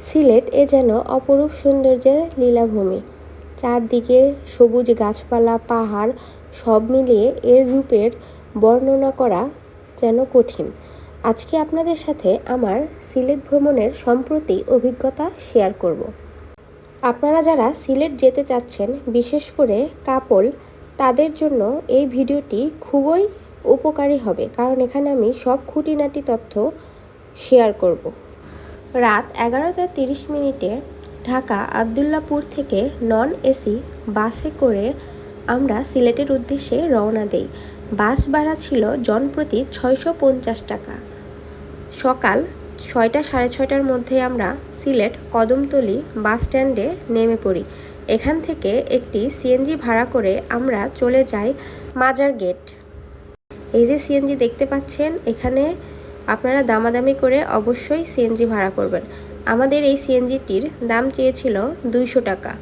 সিলেট যেন অপরূপ সৌন্দর্যের লীলাভূমি। চারদিকে সবুজ গাছপালা, পাহাড়, সব মিলিয়ে এর রূপের বর্ণনা করা যেন কঠিন। আজকে আপনাদের সাথে আমার সিলেট ভ্রমণের সম্প্রতি অভিজ্ঞতা শেয়ার করব। আপনারা যারা সিলেট যেতে চাচ্ছেন, বিশেষ করে কাপল, তাদের জন্য এই ভিডিওটি খুবই উপকারী হবে, কারণ এখানে আমি সব খুঁটিনাটি তথ্য শেয়ার করব। রাত 11টা 30 ঢাকা আবদুল্লাপুর থেকে নন এসি বাসে করে আমরা সিলেটের উদ্দেশ্যে রওনা দেই। বাস ভাড়া ছিল জনপ্রতি 650 টাকা। সকাল 6টা সাড়ে 6টার মধ্যে আমরা সিলেট কদমতলী বাস স্ট্যান্ডে নেমে পড়ি। এখান থেকে একটি সিএনজি ভাড়া করে আমরা চলে যাই মাজার গেট। এই যে সিএনজি দেখতে পাচ্ছেন, এখানে আপনারা দামাদামি করে অবশ্যই সিএনজি ভাড়া করবেন। আমাদের এই সিএনজিটির দাম চেয়েছিল 200 টাকা।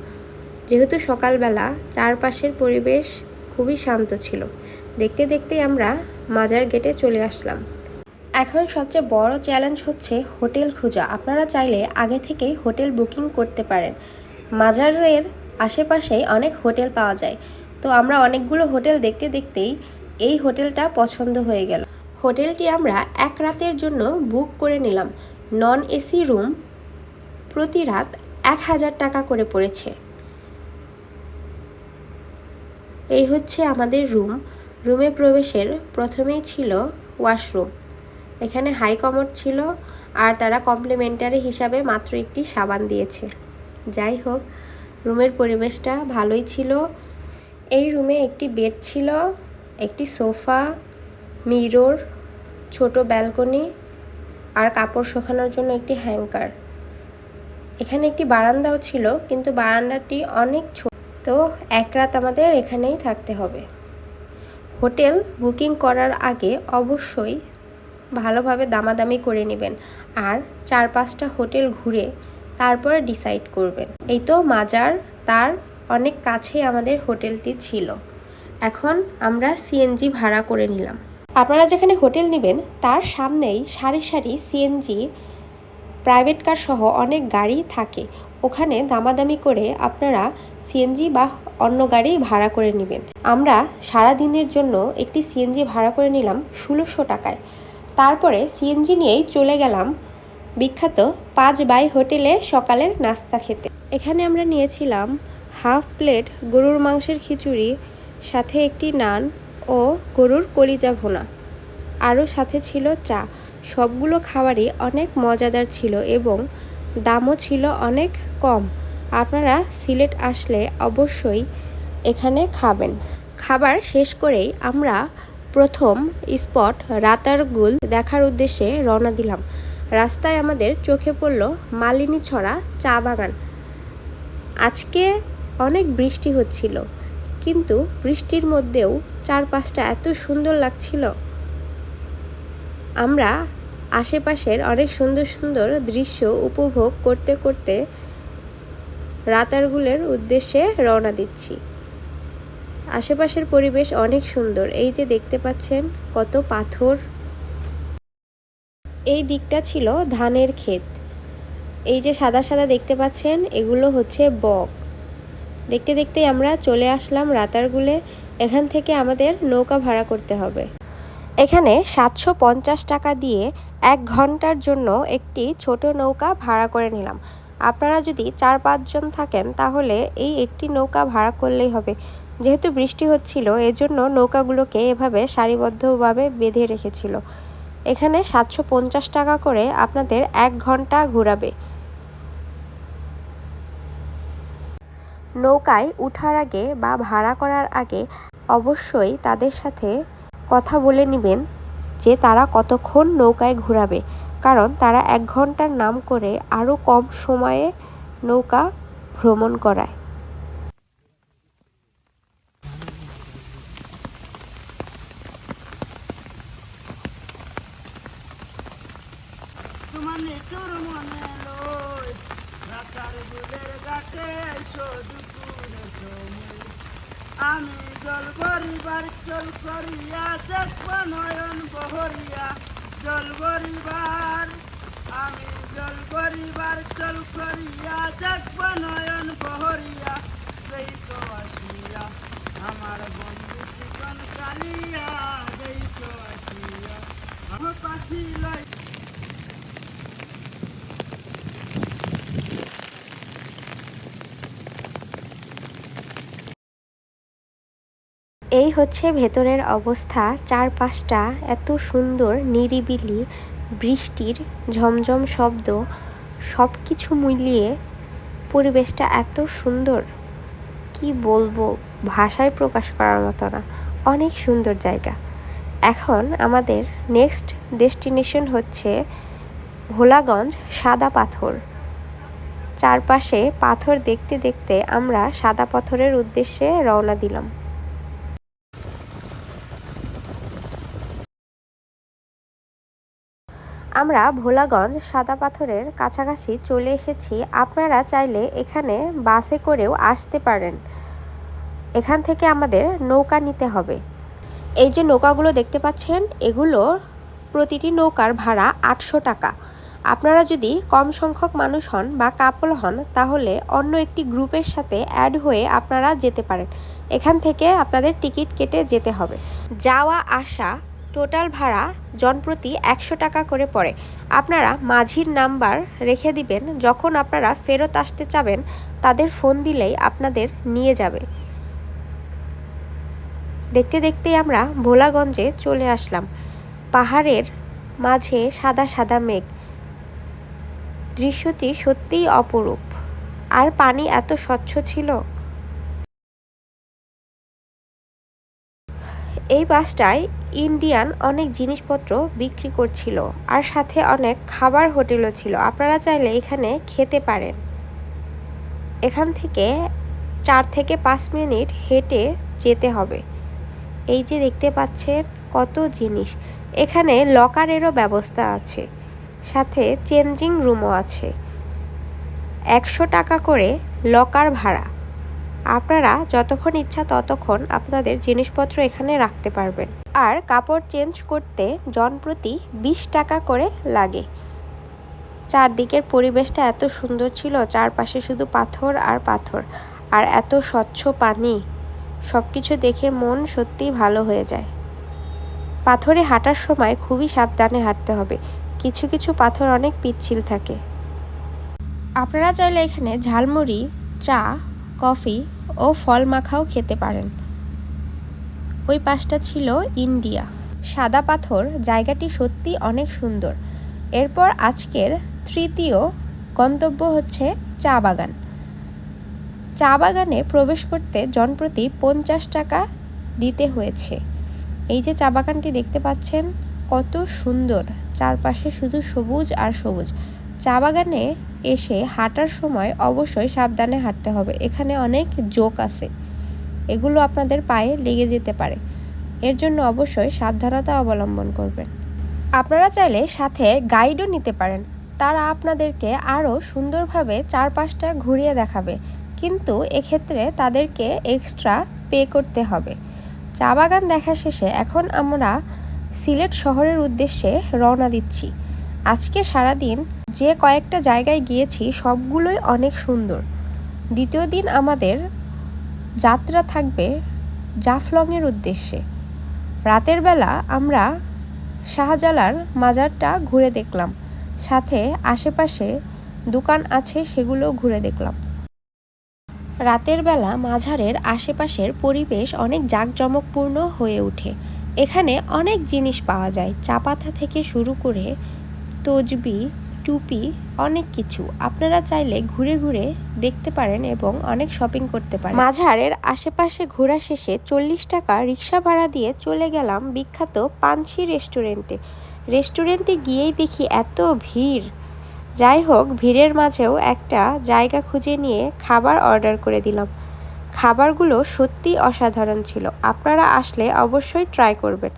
যেহেতু সকালবেলা চারপাশের পরিবেশ খুবই শান্ত ছিল, দেখতে দেখতেই আমরা মাজার গেটে চলে আসলাম। এখন সবচেয়ে বড় চ্যালেঞ্জ হচ্ছে হোটেল খোঁজা। আপনারা চাইলে আগে থেকেই হোটেল বুকিং করতে পারেন। মাজারের আশেপাশেই অনেক হোটেল পাওয়া যায়, তো আমরা অনেকগুলো হোটেল দেখতে দেখতেই এই হোটেলটা পছন্দ হয়ে গেল। হোটেলটি আমরা এক রাতের জন্য বুক করে নিলাম। নন এসি রুম প্রতি রাত 1000 টাকা করে পড়েছে। এই হচ্ছে আমাদের রুম। রুমে প্রবেশের প্রথমেই ছিল ওয়াশরুম। এখানে হাই কমোড ছিল, আর তারা কমপ্লিমেন্টারি হিসাবে মাত্র একটি সাবান দিয়েছে। যাই হোক, রুমের পরিবেশটা ভালোই ছিল। এই রুমে একটি বেড ছিল, একটি সোফা, মিরর, ছোট ব্যালকনি, আর কাপড় শুকানোর জন্য একটি হ্যাঙ্গার। এখানে একটি বারান্দাও ছিল, কিন্তু বারান্দাটি অনেক ছোট, তো এক রাত আমাদের এখানেই থাকতে হবে। হোটেল বুকিং করার আগে অবশ্যই ভালোভাবে দামাদামি করে নেবেন, আর 4-5টা হোটেল ঘুরে তারপরে ডিসাইড করবেন। এই তো মাজার, তার অনেক কাছেই আমাদের হোটেলটি ছিল। এখন আমরা সিএনজি ভাড়া করে নিলাম। আপনারা যেখানে হোটেল নেবেন তার সামনেই সারি সারি সিএনজি, প্রাইভেট কার সহ অনেক গাড়ি থাকে। ওখানে দামাদামি করে আপনারা সিএনজি বা অন্য গাড়ি ভাড়া করে নেবেন। আমরা সারা দিনের জন্য একটি সিএনজি ভাড়া করে নিলাম 1600 টাকায়। তারপরে সিএনজি নিয়েই চলে গেলাম বিখ্যাত 5 বাই হোটেলে সকালের নাস্তা খেতে। এখানে আমরা নিয়েছিলাম হাফ প্লেট গরুর মাংসের খিচুড়ি, সাথে একটি নান ও গরুর কলিজা ভুনা, আরও সাথে ছিল চা। সবগুলো খাবারই অনেক মজাদার ছিল এবং দামও ছিল অনেক কম। আপনারা সিলেট আসলে অবশ্যই এখানে খাবেন। খাবার শেষ করেই আমরা প্রথম স্পট রাতারগুল দেখার উদ্দেশ্যে রওনা দিলাম। রাস্তায় আমাদের চোখে পড়ল মালিনী ছড়া চা বাগান। আজকে অনেক বৃষ্টি হচ্ছিল, কিন্তু বৃষ্টির মধ্যেও চারপাশটা এত সুন্দর লাগছিল। আমরা আশেপাশের অনেক সুন্দর সুন্দর দৃশ্য উপভোগ করতে করতে রাতারগুলের উদ্দেশ্যে রওনা দিচ্ছি। আশেপাশের পরিবেশ অনেক সুন্দর। এই যে দেখতে পাচ্ছেন কত পাথর। এই দিকটা ছিল ধানের ক্ষেত। এই যে সাদা সাদা দেখতে পাচ্ছেন, এগুলো হচ্ছে বক। দেখতে দেখতেই আমরা চলে আসলাম রাতারগুলে। এখান থেকে আমাদের নৌকা ভাড়া করতে হবে। এখানে 750 টাকা দিয়ে 1 ঘন্টার জন্য একটি ছোট নৌকা ভাড়া করে নিলাম। আপনারা যদি 4-5 জন থাকেন তাহলে এই একটি নৌকা ভাড়া করলেই হবে। যেহেতু বৃষ্টি হচ্ছিল, এজন্য নৌকাগুলোকে এভাবে সারিবদ্ধভাবে বেঁধে রেখেছিল। এখানে 750 টাকা করে আপনাদের 1 ঘন্টা ঘোরাবে। নৌকায় ওঠার আগে বা ভাড়া করার আগে অবশ্যই তাদের সাথে কথা বলে নেবেন যে তারা কতক্ষণ নৌকায় ঘোরাবে, কারণ তারা 1 ঘন্টার নাম করে আরও কম সময়ে নৌকা ভ্রমণ করায়। আমি জল ভরিবার চল করিয়া দেখব নয়ন বহরিয়া, জল ভরিবার আমি চল পরিবার চল করিয়া দেখব নয়ন বহরিয়া সেই তো আসিয়া আমার বন্ধু চিকন কালিয়া সেই তো আসিয়া আমার পাশি লাই। এই হচ্ছে ভেতরের অবস্থা। চারপাশটা এত সুন্দর, নিরিবিলি, বৃষ্টির ঝমঝম শব্দ, সব কিছু মিলিয়ে পরিবেশটা এত সুন্দর, কি বলবো, ভাষায় প্রকাশ করার মতো না। অনেক সুন্দর জায়গা। এখন আমাদের নেক্সট ডেস্টিনেশন হচ্ছে ভোলাগঞ্জ সাদা পাথর। চারপাশে পাথর দেখতে দেখতে আমরা সাদা পাথরের উদ্দেশ্যে রওনা দিলাম। আমরা ভোলাগঞ্জ সাদা পাথরের কাছাকাছি চলে এসেছি। আপনারা চাইলে এখানে বাসে করেও আসতে পারেন। এখান থেকে আমাদের নৌকা নিতে হবে। এই যে নৌকাগুলো দেখতে পাচ্ছেন, এগুলো প্রতিটি নৌকার ভাড়া 800 টাকা। আপনারা যদি কম সংখ্যক মানুষ হন বা কাপল হন, তাহলে অন্য একটি গ্রুপের সাথে অ্যাড হয়ে আপনারা যেতে পারেন। এখান থেকে আপনাদের টিকিট কেটে যেতে হবে। যাওয়া আসা টোটাল ভাড়া জনপ্রতি 100 টাকা করে পড়ে। আপনারা মাঝির নাম্বার রেখে দিবেন, যখন আপনারা ফেরত আসতে চাবেন তাদের ফোন দিলেই আপনাদের নিয়ে যাবে। দেখতে দেখতেই আমরা ভোলাগঞ্জে চলে আসলাম। পাহাড়ের মাঝে সাদা সাদা মেঘ, দৃশ্যটি সত্যিই অপরূপ। আর পানি এত স্বচ্ছ ছিল। এই বাসটায় ইন্ডিয়ান অনেক জিনিসপত্র বিক্রি করছিল, আর সাথে অনেক খাবার হোটেলও ছিল। আপনারা চাইলে এখানে খেতে পারেন। এখান থেকে 4 থেকে 5 মিনিট হেঁটে যেতে হবে। এই যে দেখতে পাচ্ছেন কত জিনিস। এখানে লকারেরও ব্যবস্থা আছে, সাথে চেঞ্জিং রুমও আছে। 100 টাকা করে লকার ভাড়া। আপনারা যতক্ষণ ইচ্ছা ততক্ষণ আপনাদের জিনিসপত্র এখানে রাখতে পারবেন। আর কাপড় চেঞ্জ করতে জনপ্রতি 20 টাকা করে লাগে। চারদিকের পরিবেশটা এত সুন্দর ছিল, চারপাশে শুধু পাথর আর পাথর, আর এত স্বচ্ছ পানি। সব কিছু দেখে মন সত্যিই ভালো হয়ে যায়। পাথরে হাঁটার সময় খুবই সাবধানে হাঁটতে হবে। কিছু কিছু পাথর অনেক পিচ্ছিল থাকে। আপনারা চাইলে এখানে ঝালমুড়ি, চা, কফি ও ফল মাখাও খেতে পারেন। ওই পাশটা ছিল ইন্ডিয়া। সাদা পাথর জায়গাটি সত্যি অনেক সুন্দর। এরপর আজকের তৃতীয় গন্তব্য হচ্ছে চা বাগান। চা বাগানে প্রবেশ করতে জনপ্রতি 50 টাকা দিতে হয়েছে। এই যে চা বাগানটি দেখতে পাচ্ছেন, কত সুন্দর, চারপাশে শুধু সবুজ আর সবুজ। চা বাগানে এসে হাঁটার সময় অবশ্যই সাবধানে হাঁটতে হবে। এখানে অনেক জোক আছে, এগুলো আপনাদের পায়ে লেগে যেতে পারে। এর জন্য অবশ্যই সাবধানতা অবলম্বন করবেন। আপনারা চাইলে সাথে গাইডও নিতে পারেন। তারা আপনাদেরকে আরও সুন্দরভাবে চারপাশটা ঘুরিয়ে দেখাবে, কিন্তু এক্ষেত্রে তাদেরকে এক্সট্রা পে করতে হবে। চা বাগান দেখা শেষে এখন আমরা সিলেট শহরের উদ্দেশ্যে রওনা দিচ্ছি। আজকে সারাদিন যে কয়েকটা জায়গায় গিয়েছি সবগুলোই অনেক সুন্দর। দ্বিতীয় দিন আমাদের যাত্রা থাকবে জাফলংয়ের উদ্দেশ্যে। রাতের বেলা আমরা শাহজালাল মাজারটা ঘুরে দেখলাম, সাথে আশেপাশে দোকান আছে সেগুলো ঘুরে দেখলাম। রাতের বেলা মাজারের আশেপাশের পরিবেশ অনেক জাঁকজমকপূর্ণ হয়ে ওঠে। এখানে অনেক জিনিস পাওয়া যায়, চা পাতা থেকে শুরু করে তসবি, টুপি, অনেক কিছু। আপনারা চাইলে ঘুরে ঘুরে দেখতে পারেন এবং অনেক শপিং করতে পারেন। মাজারের আশেপাশে ঘোরা শেষে 40 টাকা রিক্সা ভাড়া দিয়ে চলে গেলাম বিখ্যাত পানসি রেস্টুরেন্টে। রেস্টুরেন্টে গিয়েই দেখি এত ভিড়। যাই হোক, ভিড়ের মাঝেও একটা জায়গা খুঁজে নিয়ে খাবার অর্ডার করে দিলাম। খাবারগুলো সত্যি অসাধারণ ছিল। আপনারা আসলে অবশ্যই ট্রাই করবেন।